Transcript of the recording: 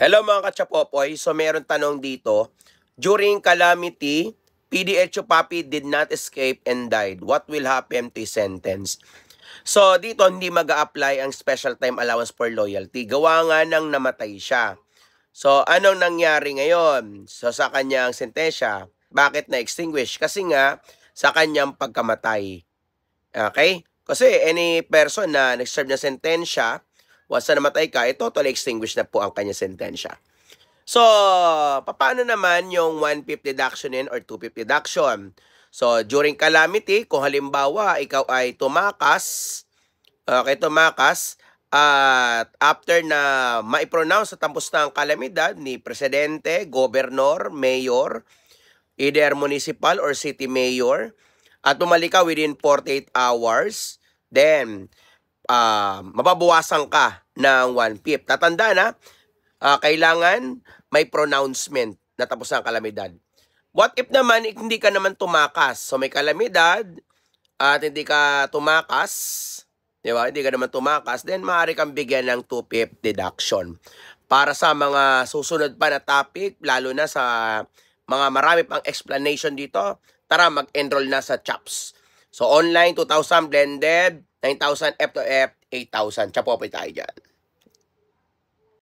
Hello mga kachapopoy. So meron tanong dito. During calamity, PDHO Papi did not escape and died. What will happen to his sentence? So dito hindi mag-a-apply ang special time allowance for loyalty. Gawa nga nang namatay siya. So anong nangyari ngayon? So sa kanyang sentensya, bakit na-extinguish? Kasi nga sa kanyang pagkamatay. Okay? Kasi any person na nag-serve na sentensya, once na namatay ka, totally extinguish na po ang kanyang sentensya. So, paano naman yung 1/5 deduction or 2/5 deduction? So, during calamity, kung halimbawa ikaw ay tumakas, at after na ma-pronounce sa tampos ng kalamidad ni presidente, gobernador, mayor, either municipal or city mayor, at bumalik ka within 48 hours, then mababawasan ka ng 1/5. Tatanda na, kailangan may pronouncement na tapos ang kalamidad. What if naman hindi ka naman tumakas? So may kalamidad at hindi ka tumakas, di ba? Hindi ka naman tumakas, then maaari kang bigyan ng 2/5 deduction. Para sa mga susunod pa na topic, lalo na sa mga marami pang explanation dito, tara mag-enroll na sa CHOPS. So online 2,000, blended 9,000, F to F 8,000. Chapopoy tayo dyan.